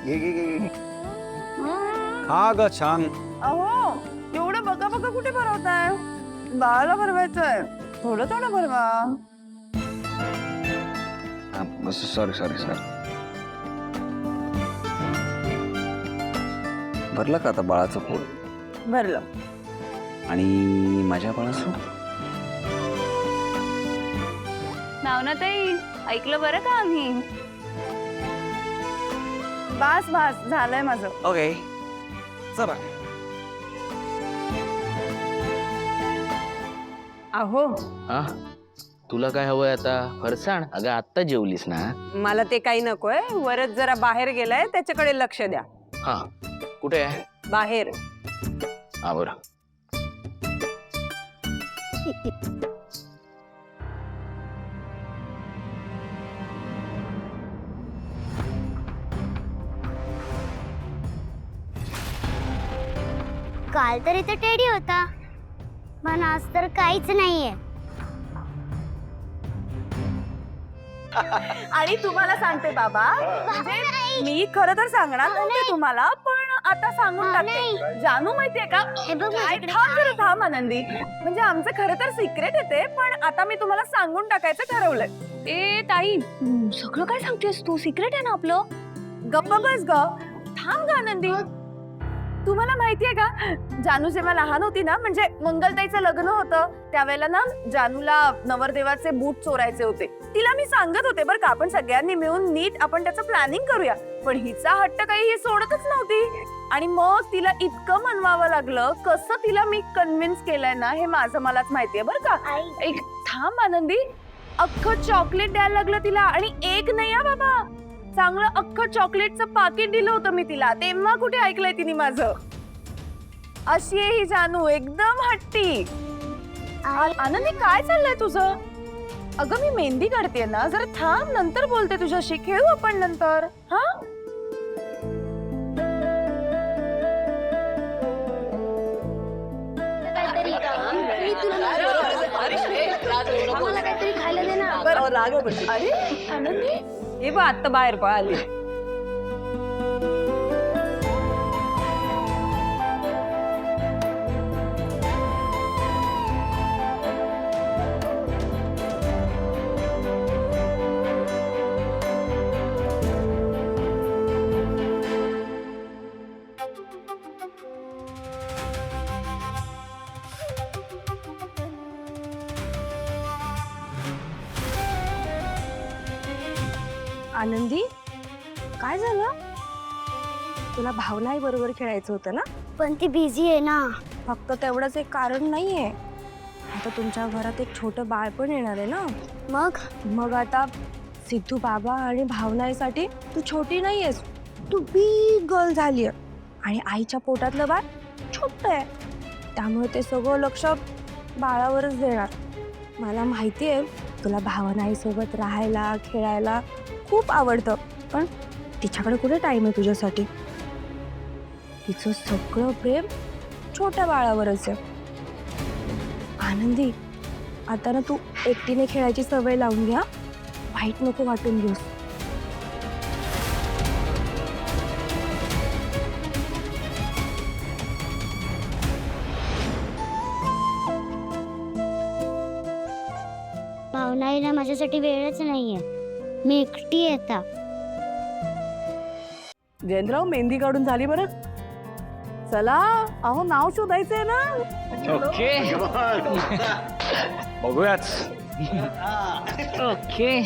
घे घे घे घे. खा ग छान. अहो एवढं बघा बघा कुठे भरवताय? बाळाला भरवायचंय, थोडं थोडं भरवा. Sorry sorry sorry. भरलं का आता बाळाचं पोट? भरलं. आणि माझ्या बाळाचं? नावनाताई ऐकलं बरं का आम्ही? बास बास झालंय माझं. ओके चला. अहो हा तुला काय हवंय आता? फरसाण? अगं आत्ता जेवलीस ना? मला ते काही नकोय. वरच जरा बाहेर गेलाय, त्याच्याकडे लक्ष द्या. हा कुठे आहे? बाहेर. हा बरं. काल तर इथे टेडी होता, पण आज तर काहीच नाहीये. आणि तुम्हाला सांगते बाबा, म्हणजे मी खरं तर सांगणार नव्हते तुम्हाला, पण आता सांगून टाकते. जानू माहितीये का? हे बघ माझ्याकडे थांब जरा थांब आनंदी. म्हणजे आमचं खरं तर सिक्रेट येते, पण आता मी तुम्हाला सांगून टाकायचं ठरवलंय. ए ताई, सगळं काय सांगतेस तू? सिक्रेट आहे ना आपलं? गप्प बस ग. थांब ग आनंदी. तुम्हाला माहितीये का, जानू जेव्हा लहान होती ना, म्हणजे मंगलताईचं लग्न होतं त्यावेळेला ना, जानूला नवरदेवाचे बूट चोरायचे होते. तिला मी सांगत होते बरं का, आपण सगळ्यांनी मिळून नीट आपण त्याचं प्लॅनिंग करूया, पण हिचा हट्ट काही ही सोडतच नव्हती. आणि मग तिला इतकं मनवावं लागलं. कसं तिला मी कन्व्हिन्स केलंय ना, हे माझं मलाच माहितीये बरं का. एक थांब आनंदी. अख्खं चॉकलेट द्यायला लागलं तिला, आणि एक नाही हा बाबा, चांगलं अख्खं चॉकलेटचं पाकिट दिलं होतं मी तिला. तेव्हा कुठे ऐकलंय तिने माझं? अशी आहे ही जानू, एकदम हट्टी. आनंदी काय चाललंय तुझं? अगं मी मेहंदी काढतेय ना, जरा थांब, नंतर बोलते तुझ्याशी. खेळू आपण नंतर. हा मला काहीतरी खायला दे ना. अरे आनंदी, हे बघ आत्ता बाहेर पळाली. आनंदी, काय झालं? तुला भावनाही बरोबर खेळायचं होतं ना? पण ती बिझी आहे ना. फक्त तेवढंच एक कारण नाहीये. आता तुमच्या घरात एक छोटं बाळ पण येणार आहे ना. मग आता सिद्धू बाबा आणि भावनाईसाठी तू छोटी नाहीयेस, तू बिग गर्ल झालीय. आणि आईच्या पोटातलं बाळ छोटं आहे, त्यामुळे ते सगळं लक्ष बाळावरच देणार. मला माहितीये तुला भावनाईसोबत राहायला खेळायला खूप आवडतं, पण तिच्याकडे कुठे टाइम आहे तुझ्यासाठी? तिचं सगळं प्रेम छोट्या बाळावरच आहे. आनंदी, आता ना तू एकटीने खेळायची सवय लावून घ्या, वाईट नको वाटून घेऊस. भावनाईला माझ्यासाठी वेळच नाहीये. मी एकटी येता. जयंतराव, मेहंदी काढून झाली बरं. चला, अहो नाव शोधायचंय ना. ओके बघूयाच. ओके.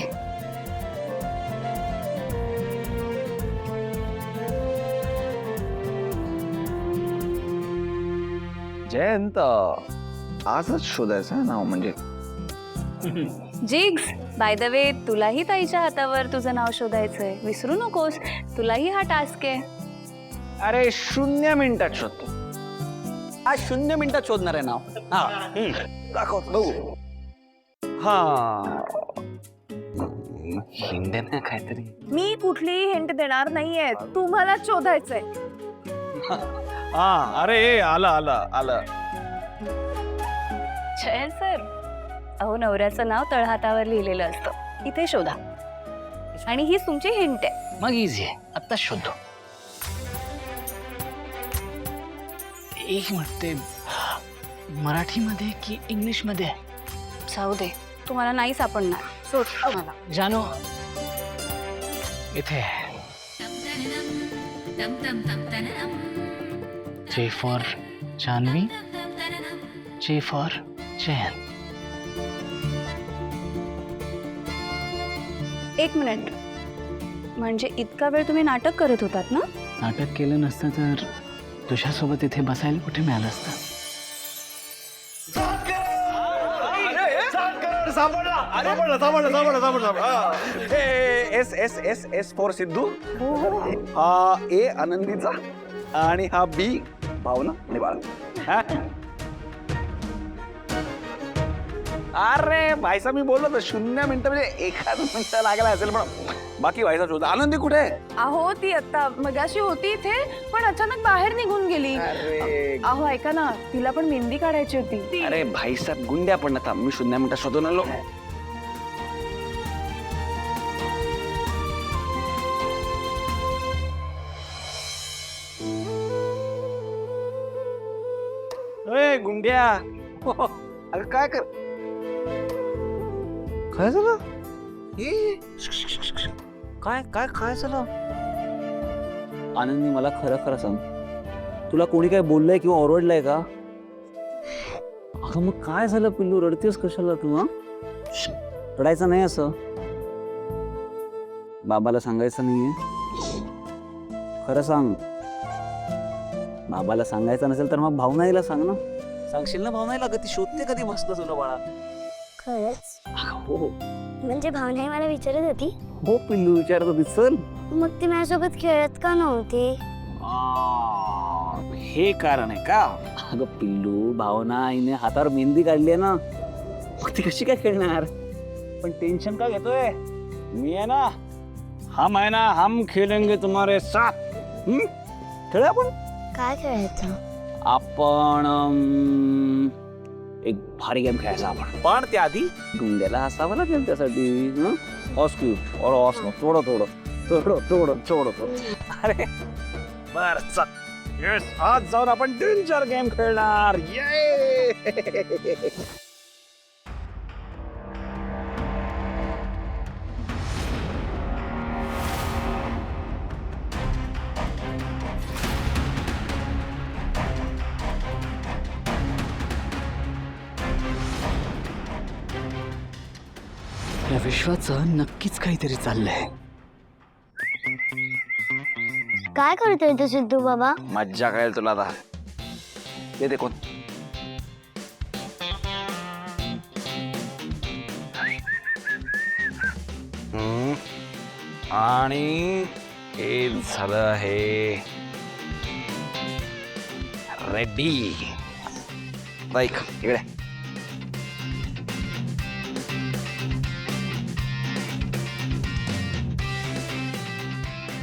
जयंत, आजच शोधायचं आहे नाव. म्हणजे जिग्स, बाय द वे, तुलाही ताईच्या हातावर तुझं नाव शोधायचंय, विसरू नकोस. तुलाही हा टास्क आहे. अरे 0 मिनिटात शोधतो. आज 0 मिनिटात शोधणार आहे नाव. हा दाखवतो बघू. हा हिंद ना काहीतरी. मी कुठलीही हिंट देणार नाहीये, तुम्हाला शोधायचंय. हा अरे आलं आलं आलं. जयंत सर, अहो नवऱ्याचं नाव तळहातावर लिहिलेलं असतं, इथे शोधा. आणि हीच तुमची हिंट आहे. मग इझी आहे, आत्ताच शोधतो. एक मिनिट ते मराठीमध्ये की इंग्लिशमध्ये जाऊ दे तुम्हाला नाही सापडणार सोड मला. जानो इथे J for Janhvi, J for Jayant. एक मिनिट, म्हणजे इतका वेळ तुम्ही नाटक करत होतात ना? नाटक केलं नसतं तर तुझ्यासोबत इथे बसायला कुठे मिळालं असतं. S S S S for Sidhu, हा ए आनंदीचा आणि हा बी भावना आणि बाळा. अरे भाईसा मी बोललो तर 0 मिनिटं म्हणजे 1 मिनिट लागला असेल, पण बाकी व्हायचा शोध. आनंदी कुठे आहे? अहो ती आता मगाशी होती इथे पण अचानक बाहेर निघून गेली. अरे अहो ऐका ना, तिला पण मेहंदी काढायची होती. अरे भाईसाहेब गुंड्या पण आता मी 0 मिनिटात शोधून आलो. ए गुंड्या, अरे काय कर, काय झालं? काय काय काय झालं? आनंदी मला खरं खरं सांग, तुला कोणी काय बोललंय किंवा ओरडलंय का? अगं मग काय झालं पिल्लू, रडतेस कशाला तू? हा रडायचं नाही असं. बाबाला सांगायचं नाहीये, खरं सांग. बाबाला सांगायचं नसेल तर मग भावनाईला सांग ना. सांगशील ना भावनाईला? ती शोधते कधी मस्त तुला बाळा. खरंच हो हो म्हणजे भावना मला विचारत होती, हो पिल्लू विचारत होती. चल, मग ती माझ्यासोबत खेळत का नव्हती? हे कारण आहे का? अगं पिल्लू, भावना आईने हातावर मेहंदी काढली आहे ना, मग ती कशी काय खेळणार? पण टेन्शन का घेतोय? मी आहे ना, हम आहे ना, हम खेळेंगे तुम्हारे साथ. खेळूया आपण. काय खेळायचं? आपण एक भारी गेम खेळायचा आपण, पण त्याआधी गुंड्याला हसावं लागेल त्यासाठी. थोडं थोडं थोडं थोडं थोडं थोडं. अरे बर चल, येस, आज जाऊन आपण डेंजर गेम खेळणार. ये या विश्वाचं नक्कीच काहीतरी चाललंय. काय करतोय तू सिद्धू बाबा? मज्जा कळेल तुला आता. ते कोण? आणि हे झालं आहे रेडी. लाईक इकडे.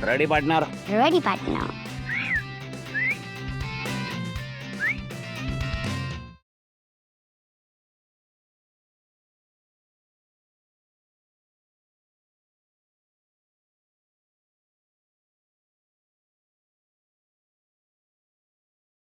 Ready partner? Ready partner.